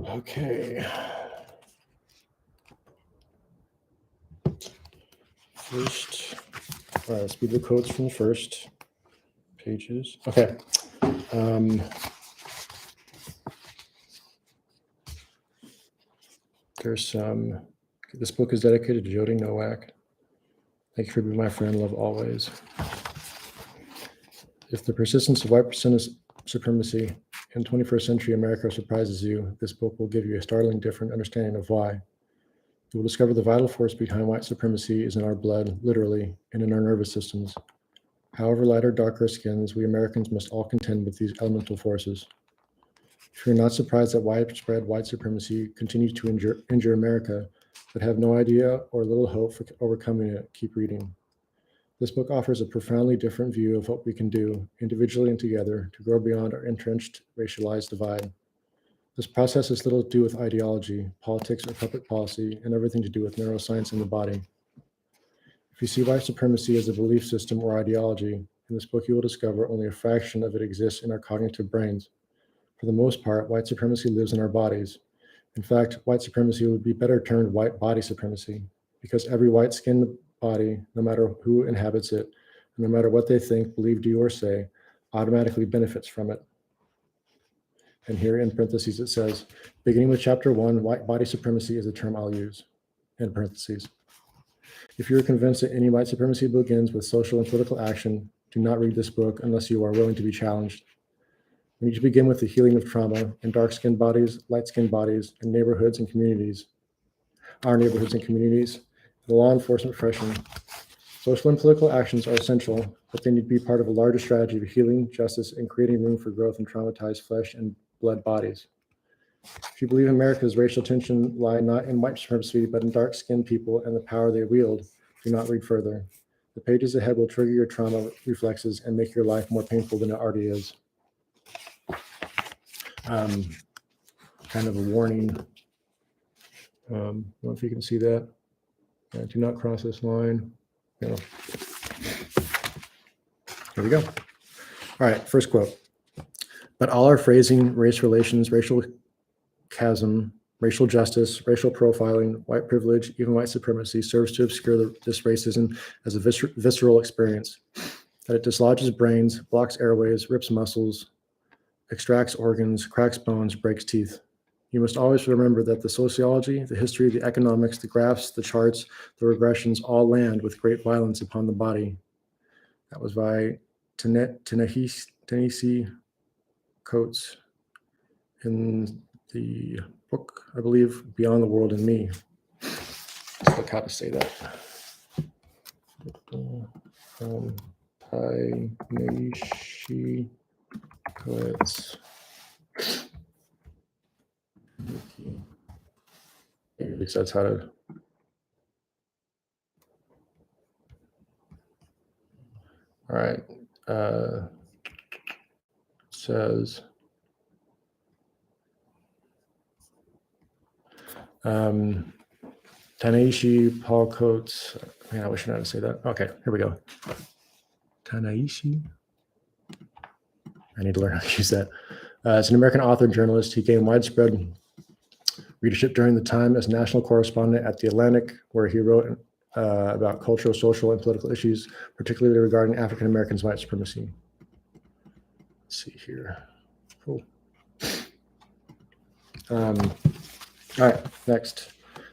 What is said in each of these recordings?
Okay. First, all right, let's read the quotes from the first pages. Okay. There's some, this book is dedicated to Jody Nowak. Thank you for being my friend, love always. If the persistence of white supremacy in 21st century America surprises you, this book will give you a startling different understanding of why. You will discover the vital force behind white supremacy is in our blood, literally, and in our nervous systems. However light or dark our skins, we Americans must all contend with these elemental forces. If you're not surprised that widespread white supremacy continues to injure America, but have no idea or little hope for overcoming it, keep reading. This book offers a profoundly different view of what we can do, individually and together, to grow beyond our entrenched racialized divide. This process has little to do with ideology, politics, or public policy, and everything to do with neuroscience in the body. If you see white supremacy as a belief system or ideology, in this book you will discover only a fraction of it exists in our cognitive brains. For the most part, white supremacy lives in our bodies. In fact, white supremacy would be better termed white body supremacy, because every white-skinned body, no matter who inhabits it, and no matter what they think, believe, do, or say, automatically benefits from it. And here in parentheses it says, beginning with chapter 1, white body supremacy is a term I'll use, in parentheses. If you're convinced that any white supremacy begins with social and political action, do not read this book unless you are willing to be challenged. We need to begin with the healing of trauma in dark-skinned bodies, light-skinned bodies, and neighborhoods and communities. Our neighborhoods and communities, the law enforcement profession. Social and political actions are essential, but they need to be part of a larger strategy of healing, justice, and creating room for growth in traumatized flesh and blood bodies. If you believe America's racial tension lie not in white supremacy, but in dark-skinned people and the power they wield, do not read further. The pages ahead will trigger your trauma reflexes and make your life more painful than it already is. Kind of a warning. I don't know if you can see that. Do not cross this line. Yeah. Here we go. All right, first quote. But all our phrasing, race relations, racial chasm, racial justice, racial profiling, white privilege, even white supremacy serves to obscure this racism as a visceral experience, that it dislodges brains, blocks airways, rips muscles, extracts organs, cracks bones, breaks teeth. You must always remember that the sociology, the history, the economics, the graphs, the charts, the regressions all land with great violence upon the body. That was by Ta-Nehisi Coates in the book, I believe, Beyond the World and Me. Let's look how to say that. Ta-Nehisi Coates. At least that's how to. All right. It says Ta-Nehisi Paul Coates. Man, I wish I knew how to say that. Okay, here we go. Ta-Nehisi. I need to learn how to use that. It's an American author and journalist. He gained widespread readership during the time as national correspondent at The Atlantic, where he wrote about cultural, social, and political issues, particularly regarding African Americans' white supremacy. Let's see here. Cool. All right, next.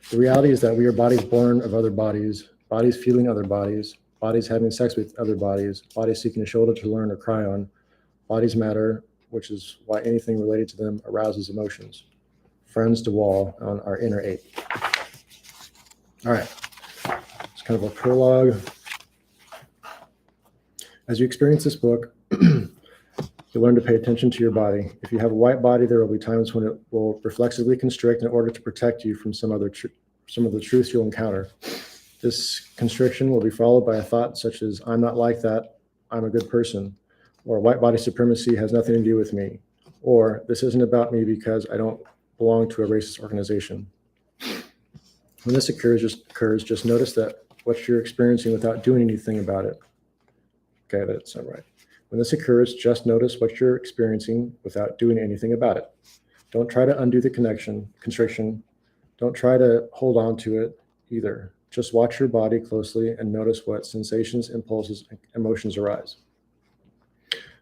The reality is that we are bodies born of other bodies, bodies feeling other bodies, bodies having sex with other bodies, bodies seeking a shoulder to learn or cry on. Bodies matter, which is why anything related to them arouses emotions. Friends to wall on our inner ape. All right, it's kind of a prologue. As you experience this book, you'll learn to pay attention to your body. If you have a white body, there will be times when it will reflexively constrict in order to protect you from some of the truths you'll encounter. This constriction will be followed by a thought such as, I'm not like that, I'm a good person, or white body supremacy has nothing to do with me, or this isn't about me because I don't belong to a racist organization. When this occurs, just notice that what you're experiencing without doing anything about it. Okay, that's not right. When this occurs, just notice what you're experiencing without doing anything about it. Don't try to undo the constriction. Don't try to hold on to it either. Just watch your body closely and notice what sensations, impulses, and emotions arise.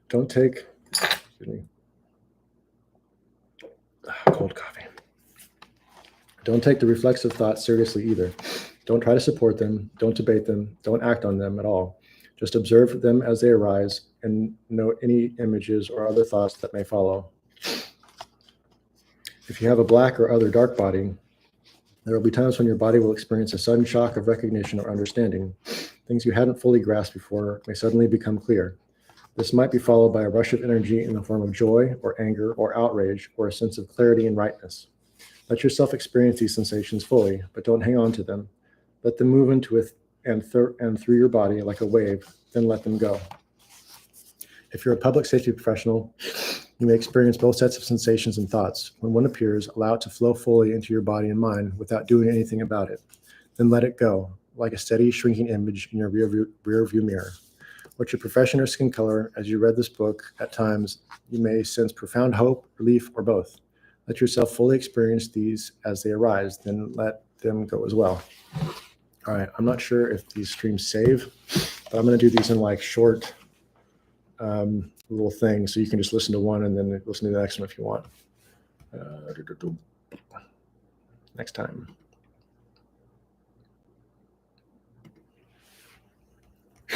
Don't take, cold coffee. Don't take the reflexive thoughts seriously either. Don't try to support them. Don't debate them. Don't act on them at all. Just observe them as they arise and note any images or other thoughts that may follow. If you have a black or other dark body, there will be times when your body will experience a sudden shock of recognition or understanding. Things you hadn't fully grasped before may suddenly become clear. This might be followed by a rush of energy in the form of joy or anger or outrage or a sense of clarity and rightness. Let yourself experience these sensations fully, but don't hang on to them. Let them move into it and through your body like a wave, then let them go. If you're a public safety professional, you may experience both sets of sensations and thoughts. When one appears, allow it to flow fully into your body and mind without doing anything about it. Then let it go, like a steady shrinking image in your rear view mirror. What's your profession or skin color? As you read this book, at times you may sense profound hope, relief, or both. Let yourself fully experience these as they arise, then let them go as well. All right, I'm not sure if these streams save, but I'm going to do these in like short little things, so you can just listen to one and then listen to the next one if you want. Next time.